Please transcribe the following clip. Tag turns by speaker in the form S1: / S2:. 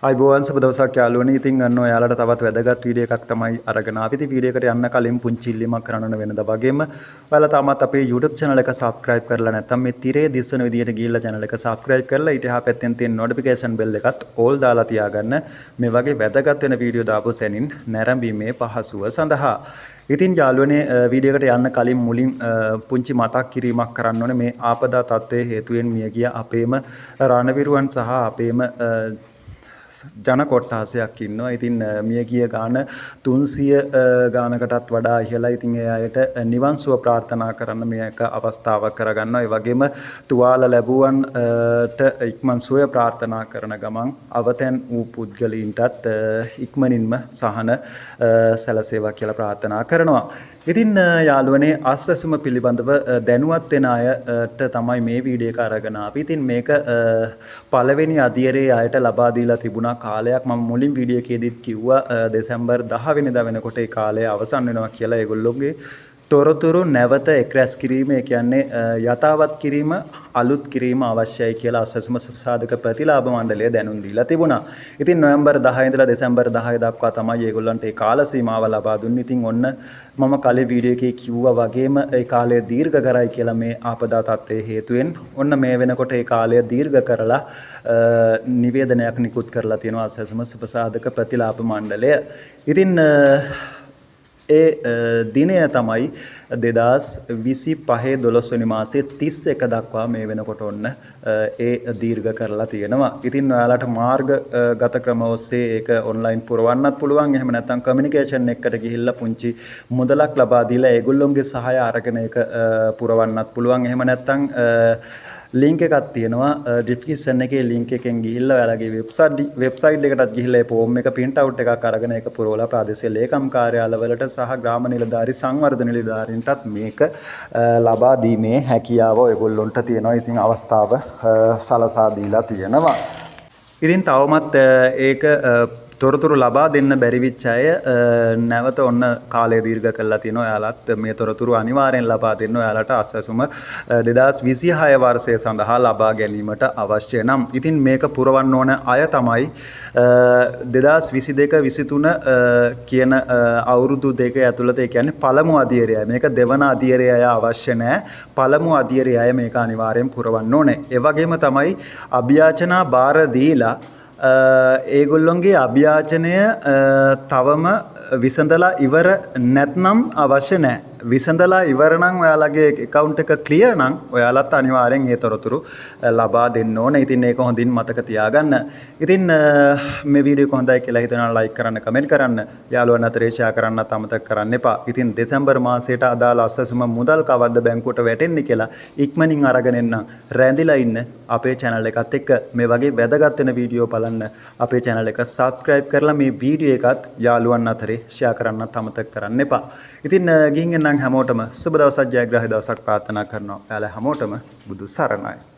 S1: අයිබෝවන් සුබ දවසක් යාළුවනේ. ඉතින් අන්න ඔයාලට තවත් වැදගත් වීඩියෝ එකක් තමයි අරගෙන ආවේ. ඉතින් වීඩියෝ එකට යන්න කලින් පුංචි ඉල්ලීමක් කරන්න වෙනදා වගේම ඔයාලා තාමත් අපේ YouTube channel එක subscribe කරලා නැත්නම් මේ තිරේ දිස්වන විදියට ගිහිල්ලා channel එක subscribe කරලා ඊට එහා පැත්තෙන් තියෙන notification bell එකත් all දාලා තියාගන්න. මේ වගේ වැදගත් වෙන වීඩියෝ දාපු සැනින් නැරඹීමේ පහසුව සඳහා. ඉතින් යාළුවනේ වීඩියෝ එකට යන්න කලින් මුලින් පුංචි මතක් කිරීමක් කරන්න ඕනේ. මේ ආපදා තත්ත්වයේ හේතුවෙන් මිය ගිය අපේම රණවිරුවන් සහ අපේම ජන කොට්ටාසයක් ඉන්නවා. ඉතින් මියගිය ගාන 300 ගානකටත් වඩා ඉහළයි. ඉතින් ඒ අයට නිවන් සුව ප්‍රාර්ථනා කරන්න මේක අවස්ථාවක් කරගන්නවා. ඒ වගේම තුවාල ලැබුවන්ට ඉක්මන් සුවය ප්‍රාර්ථනා කරන ගමන් අවතැන් වූ පුද්ගලයින්ටත් ඉක්මනින්ම සහන සැලසේවා කියලා ප්‍රාර්ථනා කරනවා. ඉතින් යාළුවනේ අස්වැසුම පිළිබඳව දැනුවත් වෙන අයට තමයි මේ වීඩියෝ එක අරගෙන ආවේ. ඉතින් මේක පළවෙනි අදියරේ අයට ලබා දීලා තිබුණා කාලයක්. මම මුලින් වීඩියෝ එකේදීත් කිව්වා දෙසැම්බර් 10 වෙනිදා වෙනකොට ඒ කාලය අවසන් වෙනවා කියලා. ඒගොල්ලෝගේ තොරතුරු නැවත එක්රැස් කිරීම, ඒ කියන්නේ යථාවත් කිරීම, අලුත් කිරීම අවශ්‍යයි කියලා අස්වැසුම සාධක ප්‍රතිලාභ මණ්ඩලය දැනුම් දීලා තිබුණා. ඉතින් නොවැම්බර් 10 ඉඳලා දෙසැම්බර් 10 දක්වා තමයි ඒගොල්ලන්ට ඒ කාල සීමාව ලබා දුන්නේ. ඉතින් ඔන්න මම කලින් වීඩියෝ එකේ කිව්වා වගේම ඒ කාලය දීර්ඝ කරයි කියලා මේ ආපදා තත්ත්වයේ හේතුවෙන්. ඔන්න මේ වෙනකොට ඒ කාලය දීර්ඝ කරලා නිවේදනයක් නිකුත් කරලා තියෙනවා අස්වැසුම සාධක ප්‍රතිලාභ මණ්ඩලය. ඉතින් ඒ දිනය තමයි 2025 12 වෙනි මාසයේ 31 දක්වා මේ වෙනකොට ඔන්න ඒ දීර්ඝ කරලා තියෙනවා. ඉතින් ඔයාලට මාර්ගගත ක්‍රම ඔස්සේ ඒක ඔන්ලයින් පුරවන්නත් පුළුවන්. එහෙම නැත්නම් කමියුනිකේෂන් එකකට ගිහිල්ලා පුංචි මුදලක් ලබා දීලා ඒගොල්ලොන්ගේ සහාය අරගෙන ඒක පුරවන්නත් පුළුවන්. එහෙම නැත්නම් ලින්ක් එකක් තියෙනවා ඩිස්ක්‍රිප්ෂන් එකේ ලින්ක් එකෙන් ගිහිල්ලා ඔයාලගේ වෙබ්සයිට් එකටත් ගිහිල්ලා ඒ ෆෝම් එක print out එකක් අරගෙන ඒක පුරවලා ප්‍රාදේශීය ලේකම් කාර්යාලවලට සහ ග්‍රාම නිලධාරී සංවර්ධන නිලධාරීන්ටත් මේක ලබා දීමේ හැකියාව ඔයගොල්ලොන්ට තියෙනවා. ඉතින් අවස්ථාව සලසා දීලා තියෙනවා. ඉතින් තවමත් ඒක තොරතුරු ලබා දෙන්න බැරි විච් අය නැවත ඔන්න කාලය දීර්ඝ කරලා තියෙනවා. ඔයාලත් මේ තොරතුරු අනිවාර්යෙන් ලබා දෙන්න. ඔයාලට අස්වැසුම 2026 වර්ෂය සඳහා ලබා ගැනීමට අවශ්‍ය නම් ඉතින් මේක පුරවන්න ඕන අය තමයි 2022 23 කියන අවුරුදු දෙක ඇතුළත, ඒ කියන්නේ පළමු අදියරය. මේක දෙවන අදියරය අය අවශ්‍ය නැහැ. පළමු අදියරය අය මේක අනිවාර්යෙන් පුරවන්න ඕනේ. ඒ වගේම තමයි අභියාචනා බාර දීලා ඒගොල්ලොන්ගේ අභියාචනය තවම විසඳලා ඉවර නැත්නම් අවශ්‍ය නැහැ. විසඳලා ඉවර නම් ඔයාලගේ account එක clear නම් ඔයාලත් අනිවාර්යෙන් ඒ තොරතුරු ලබා දෙන්න ඕනේ. ඉතින් ඒක හොඳින් මතක තියාගන්න. ඉතින් මේ වීඩියෝ එක හොඳයි කියලා හිතනවා ලයික් කරන්න, කමෙන්ට් කරන්න, යාළුවන් අතරේ share කරන්නත් අමතක කරන්න එපා. ඉතින් දෙසැම්බර් මාසයට අදාළ අස්වැසුම මුදල් කවද්ද බැංකුවට වැටෙන්නේ කියලා ඉක්මනින් අරගෙන එන්න රැඳිලා ඉන්න අපේ channel එකත් එක්ක මේ වගේ වැදගත් වෙන වීඩියෝ බලන්න අපේ channel එක subscribe කරලා මේ වීඩියෝ එකත් යාළුවන් අතරේ share කරන්නත් අමතක කරන්න එපා. ඉතින් ගිහින් එන්නම් හැමෝටම සුබ දවසක්, ජයග්‍රාහී දවසක් ප්‍රාර්ථනා කරනවා. ඔයාලා හැමෝටම බුදු සරණයි.